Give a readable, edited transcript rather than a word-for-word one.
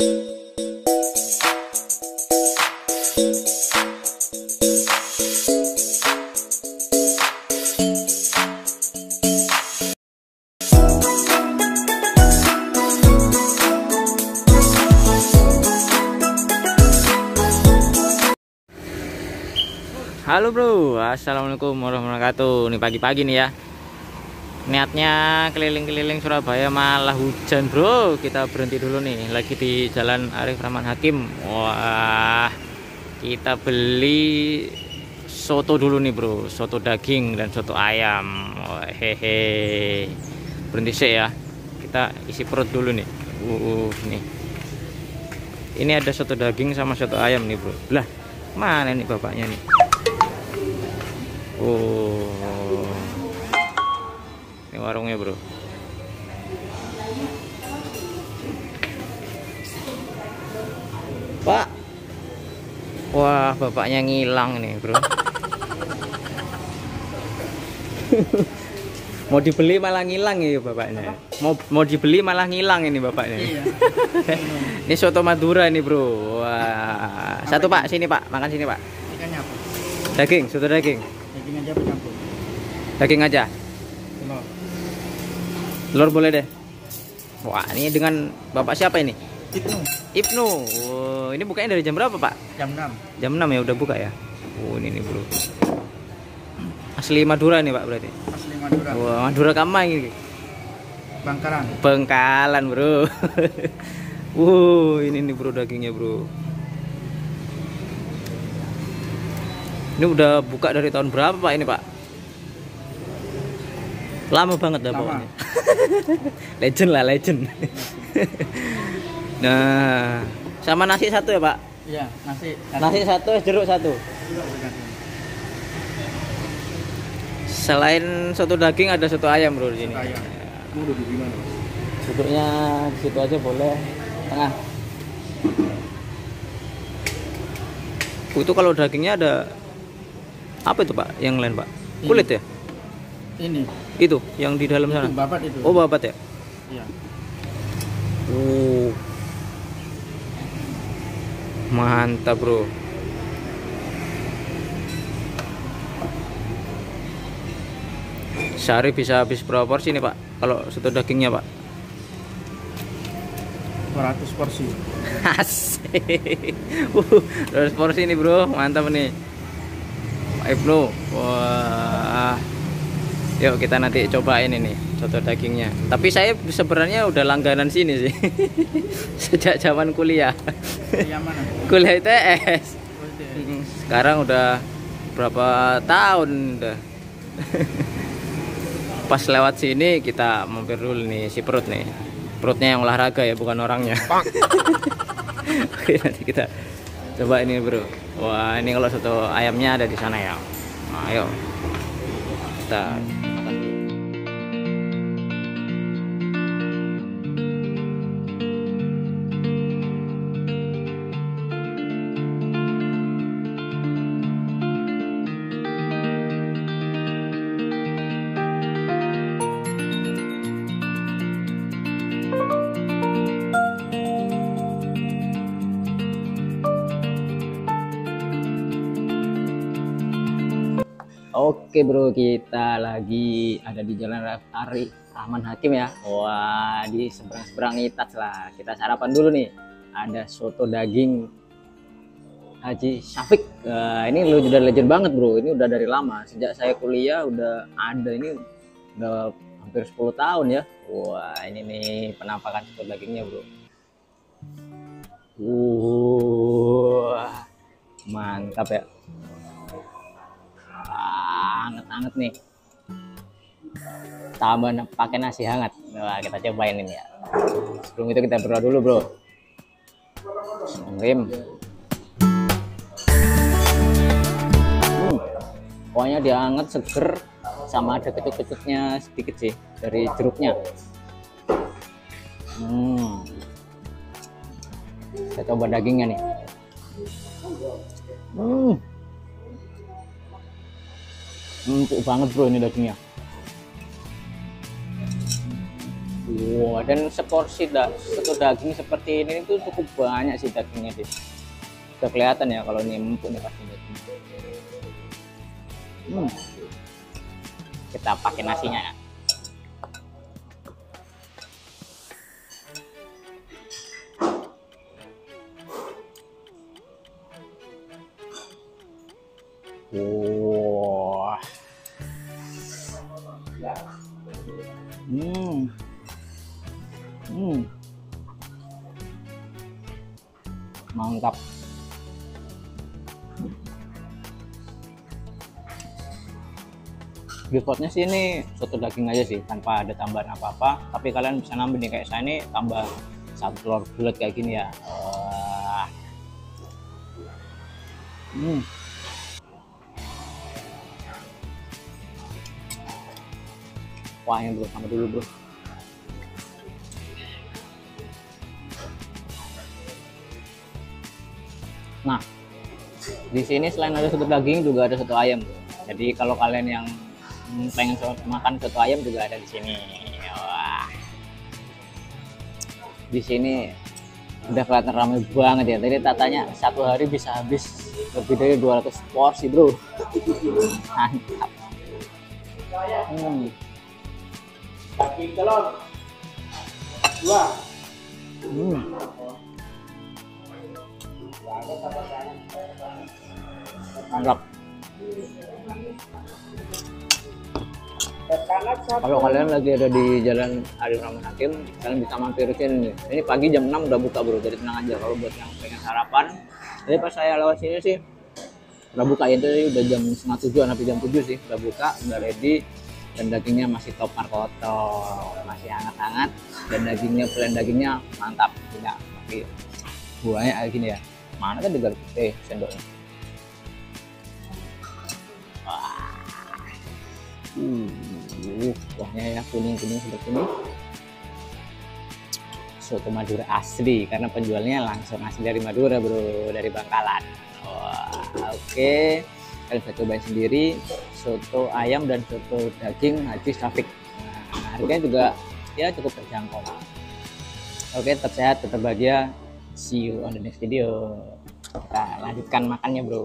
Halo bro, assalamualaikum warahmatullahi wabarakatuh. Nih pagi-pagi nih ya. Niatnya keliling-keliling Surabaya malah hujan bro. Kita berhenti dulu nih, lagi di Jalan Arif Rahman Hakim. Wah, kita beli soto dulu nih bro, soto daging dan soto ayam. Wah, hehe. Berhenti sih ya. Kita isi perut dulu nih. Nih. Ini ada soto daging sama soto ayam nih bro. Lah, mana nih bapaknya nih? Oh, ini warungnya bro. Pak, wah bapaknya ngilang nih bro. Mau dibeli malah ngilang ya bapaknya. Mau dibeli malah ngilang ini bapaknya. Iya. Ini soto Madura ini bro. Wah, satu pak, sini pak, makan sini pak. Ikannya apa? Daging, soto daging. Daging aja apa campur? Daging aja. Telur. Telur boleh deh. Wah, ini dengan bapak siapa ini? Ibnu. Ibnu. Oh, ini bukanya dari jam berapa pak? Jam 6. Jam 6 ya udah buka ya. Oh, ini nih bro. Asli Madura nih pak berarti. Asli Madura. Wah, Madura Kamai ini. Bangkalan. Bengkalan bro. Ini nih bro dagingnya bro. Ini udah buka dari tahun berapa pak ini pak? Lama banget dah pokoknya. Legend lah, legend. Nah, sama nasi satu ya pak? Iya, nasi. Nasi satu, jeruk satu. Selain soto daging ada soto ayam bro di sini. Ayam. Kamu udah di mana? Sotonya di situ aja boleh. Tengah. Itu kalau dagingnya ada apa itu pak? Yang lain pak? Kulit ya? Ini. Itu yang di dalam sana. Itu babat itu. Oh babat ya? Iya. Mantap bro. Sehari bisa habis berapa porsi nih pak? Kalau soto dagingnya pak? 200 porsi. Asik. 200 porsi nih bro, mantap nih. Pak Ibnu. Wah. Yuk kita nanti cobain ini soto dagingnya. Tapi saya sebenarnya udah langganan sini sih. Sejak zaman kuliah. Kuliah mana? Kuliah ITS. Sekarang udah berapa tahun udah. Pas lewat sini kita mampir dulu nih si perut nih. Perutnya yang olahraga ya, bukan orangnya. Oke, nanti kita coba ini bro. Wah, ini kalau soto ayamnya ada di sana ya. Nah, ayo kita makan dulu. Oke bro, kita lagi ada di Jalan Arif Rahman Hakim ya. Wah, di seberang-seberang Itats lah. Kita sarapan dulu nih. Ada soto daging Haji Syafiq. Ini udah legend banget bro. Ini udah dari lama. Sejak saya kuliah udah ada. Ini udah hampir 10 tahun ya. Wah, ini nih penampakan soto dagingnya bro. Mantap ya. Anget-anget nih, tambah pakai nasi hangat. Wah, kita cobain ini ya. Sebelum itu kita berdoa dulu bro. Bismillahirrahmanirrahim. Pokoknya dia hangat, seger, sama ada kecut-kecutnya sedikit sih dari jeruknya. Kita coba dagingnya nih. Empuk banget bro ini dagingnya. Wow, dan seporsi satu daging seperti ini tuh cukup banyak sih dagingnya deh. Udah kelihatan ya kalau ini empuk nih pasti daging. Kita pakai nasinya ya. Wah. Mantap. Defaultnya sih ini soto daging aja sih, tanpa ada tambahan apa-apa. Tapi kalian bisa nambah nih, kayak saya ini tambah satu telur bulat kayak gini ya. Wah, yang bro, sama dulu bro. Nah, di sini selain ada soto daging juga ada soto ayam bro. Jadi kalau kalian yang pengen makan soto ayam juga ada di sini. Wah. Di sini udah kelihatan ramai banget ya. Tadi tatanya satu hari bisa habis lebih dari 200 porsi bro. Mantap. Daging telur 2. Mantap. Kalau kalian lagi ada di Jalan Arif Rahman Hakim, kalian bisa mampir ke sini. Ini pagi jam 6 udah buka bro, jadi tenang aja. Kalau buat yang pengen sarapan, jadi pas saya lewat sini sih udah buka ya, itu udah jam 6:30 sampai jam 7 sih udah buka, udah ready. Dan dagingnya masih top markoto, masih hangat-hangat, dan dagingnya plan dagingnya mantap, tidak pakai buahnya kayak gini ya. Mana kan degar sendoknya. Kuahnya ya kuning-kuning seperti ini. Soto Madura asli karena penjualnya langsung asli dari Madura bro, dari Bangkalan. Oke. Kalian bisa cobain sendiri soto ayam dan soto daging Haji Syafiq. Nah, harganya juga ya cukup terjangkau. Oke, tetap sehat, tetap bahagia. See you on the next video. Kita lanjutkan makannya bro.